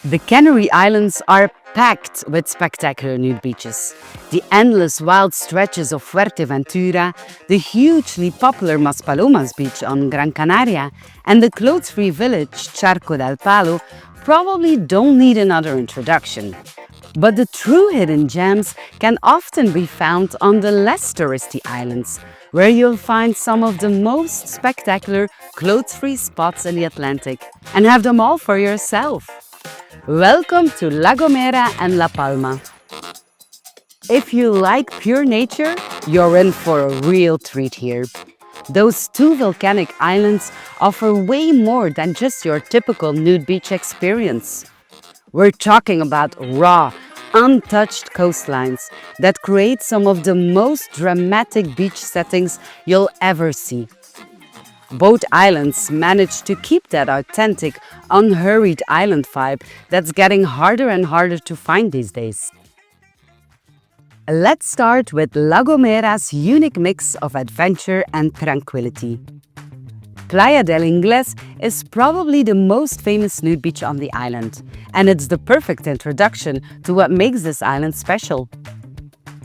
The Canary Islands are packed with spectacular nude beaches. The endless wild stretches of Fuerteventura, the hugely popular Maspalomas beach on Gran Canaria, and the clothes-free village Charco del Palo probably don't need another introduction. But the true hidden gems can often be found on the less touristy islands, where you'll find some of the most spectacular clothes-free spots in the Atlantic and have them all for yourself. Welcome to La Gomera and La Palma. If you like pure nature, you're in for a real treat here. Those two volcanic islands offer way more than just your typical nude beach experience. We're talking about raw, untouched coastlines that create some of the most dramatic beach settings you'll ever see. Both islands manage to keep that authentic, unhurried island vibe that's getting harder and harder to find these days. Let's start with La Gomera's unique mix of adventure and tranquility. Playa de Nogales is probably the most famous nude beach on the island, and it's the perfect introduction to what makes this island special.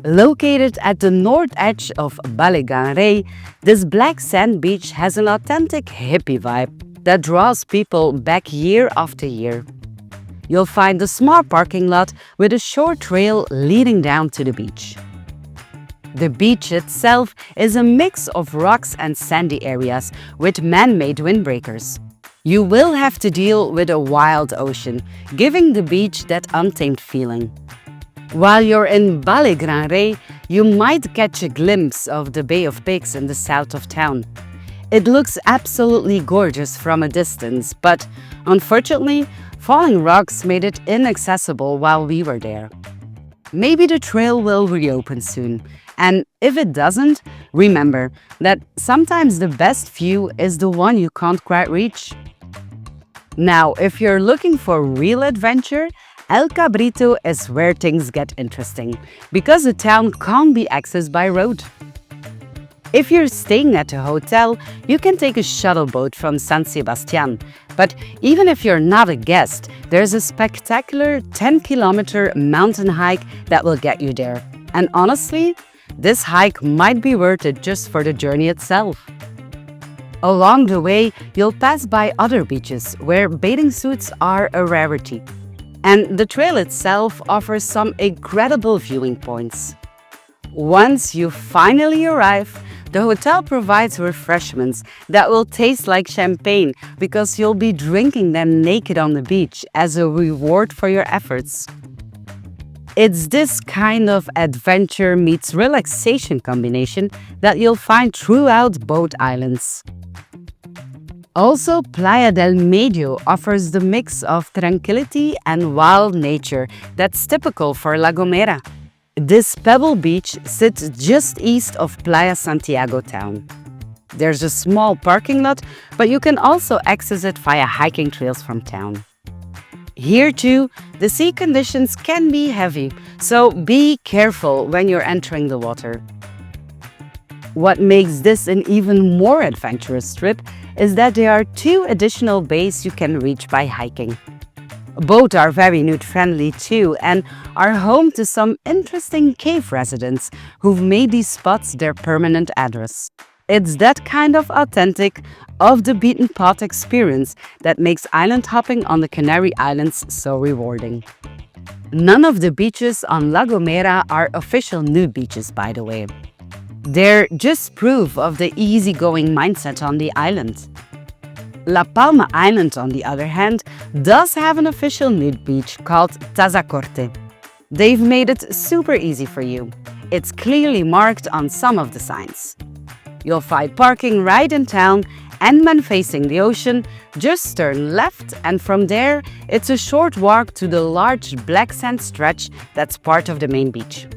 Located at the north edge of Baleaguer, this black sand beach has an authentic hippie vibe that draws people back year after year. You'll find a small parking lot with a short trail leading down to the beach. The beach itself is a mix of rocks and sandy areas with man-made windbreakers. You will have to deal with a wild ocean, giving the beach that untamed feeling. While you're in Baleaguer, you might catch a glimpse of the Bay of Pigs in the south of town. It looks absolutely gorgeous from a distance, but unfortunately, falling rocks made it inaccessible while we were there. Maybe the trail will reopen soon, and if it doesn't, remember that sometimes the best view is the one you can't quite reach. Now, if you're looking for real adventure, El Cabrito is where things get interesting, because the town can't be accessed by road. If you're staying at a hotel, you can take a shuttle boat from San Sebastian. But even if you're not a guest, there's a spectacular 10-kilometer mountain hike that will get you there. And honestly, this hike might be worth it just for the journey itself. Along the way, you'll pass by other beaches where bathing suits are a rarity. And the trail itself offers some incredible viewing points. Once you finally arrive, the hotel provides refreshments that will taste like champagne because you'll be drinking them naked on the beach as a reward for your efforts. It's this kind of adventure meets relaxation combination that you'll find throughout both islands. Also, Playa del Medio offers the mix of tranquility and wild nature that's typical for La Gomera. This pebble beach sits just east of Playa Santiago town. There's a small parking lot, but you can also access it via hiking trails from town. Here too, the sea conditions can be heavy, so be careful when you're entering the water. What makes this an even more adventurous trip is that there are two additional bays you can reach by hiking. Both are very nude-friendly too and are home to some interesting cave residents who've made these spots their permanent address. It's that kind of authentic, off-the-beaten-path experience that makes island hopping on the Canary Islands so rewarding. None of the beaches on La Gomera are official nude beaches, by the way. They're just proof of the easygoing mindset on the island. La Palma Island, on the other hand, does have an official nude beach called Tazacorte. They've made it super easy for you. It's clearly marked on some of the signs. You'll find parking right in town, and when facing the ocean, just turn left, and from there, it's a short walk to the large black sand stretch that's part of the main beach.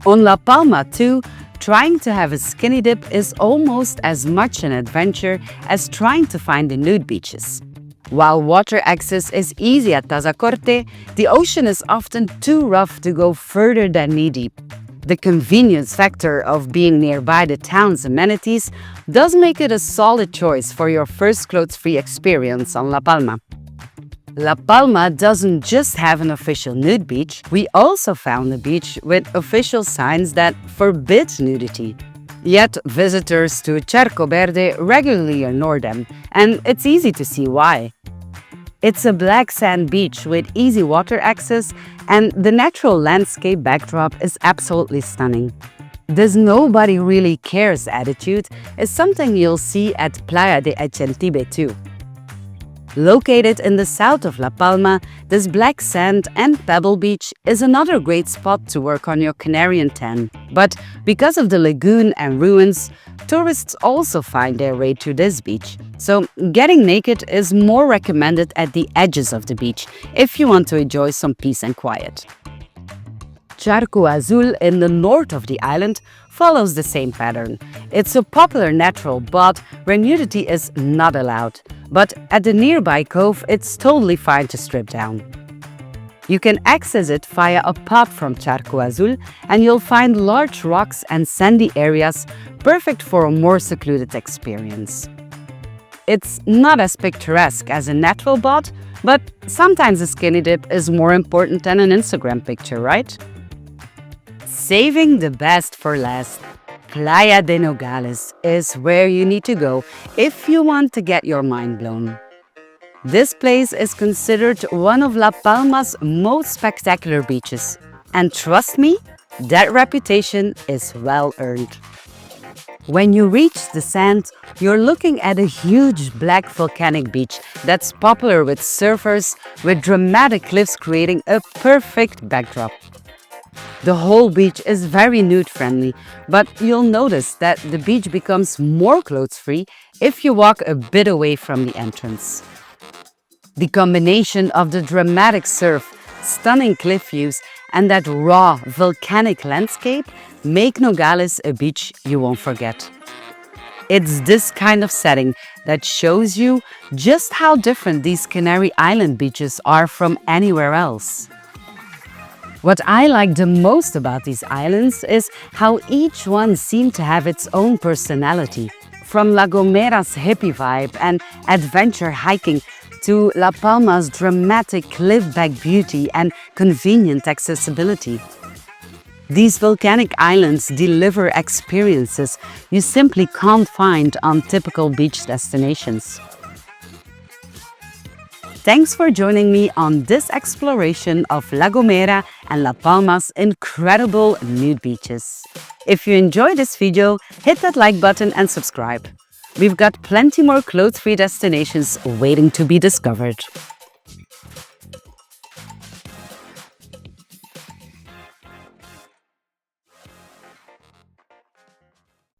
On La Palma too, trying to have a skinny dip is almost as much an adventure as trying to find the nude beaches. While water access is easy at Tazacorte, the ocean is often too rough to go further than knee-deep. The convenience factor of being nearby the town's amenities does make it a solid choice for your first clothes-free experience on La Palma. La Palma doesn't just have an official nude beach, we also found a beach with official signs that forbid nudity. Yet visitors to Charco Verde regularly ignore them, and it's easy to see why. It's a black sand beach with easy water access, and the natural landscape backdrop is absolutely stunning. This nobody really cares attitude is something you'll see at Playa de Nogales too. Located in the south of La Palma, this black sand and pebble beach is another great spot to work on your Canarian tan. But because of the lagoon and ruins, tourists also find their way to this beach. So getting naked is more recommended at the edges of the beach if you want to enjoy some peace and quiet. Charco Azul in the north of the island follows the same pattern. It's a popular natural spot where nudity is not allowed, but at the nearby cove it's totally fine to strip down. You can access it via a path from Charco Azul, and you'll find large rocks and sandy areas perfect for a more secluded experience. It's not as picturesque as a natural spot, but sometimes a skinny dip is more important than an Instagram picture, right? Saving the best for last, Playa de Nogales is where you need to go if you want to get your mind blown. This place is considered one of La Palma's most spectacular beaches. And trust me, that reputation is well earned. When you reach the sand, you're looking at a huge black volcanic beach that's popular with surfers, with dramatic cliffs creating a perfect backdrop. The whole beach is very nude-friendly, but you'll notice that the beach becomes more clothes-free if you walk a bit away from the entrance. The combination of the dramatic surf, stunning cliff views, and that raw, volcanic landscape make Nogales a beach you won't forget. It's this kind of setting that shows you just how different these Canary Island beaches are from anywhere else. What I like the most about these islands is how each one seemed to have its own personality. From La Gomera's hippie vibe and adventure hiking to La Palma's dramatic live-back beauty and convenient accessibility. These volcanic islands deliver experiences you simply can't find on typical beach destinations. Thanks for joining me on this exploration of La Gomera and La Palma's incredible nude beaches. If you enjoyed this video, hit that like button and subscribe. We've got plenty more clothes-free destinations waiting to be discovered.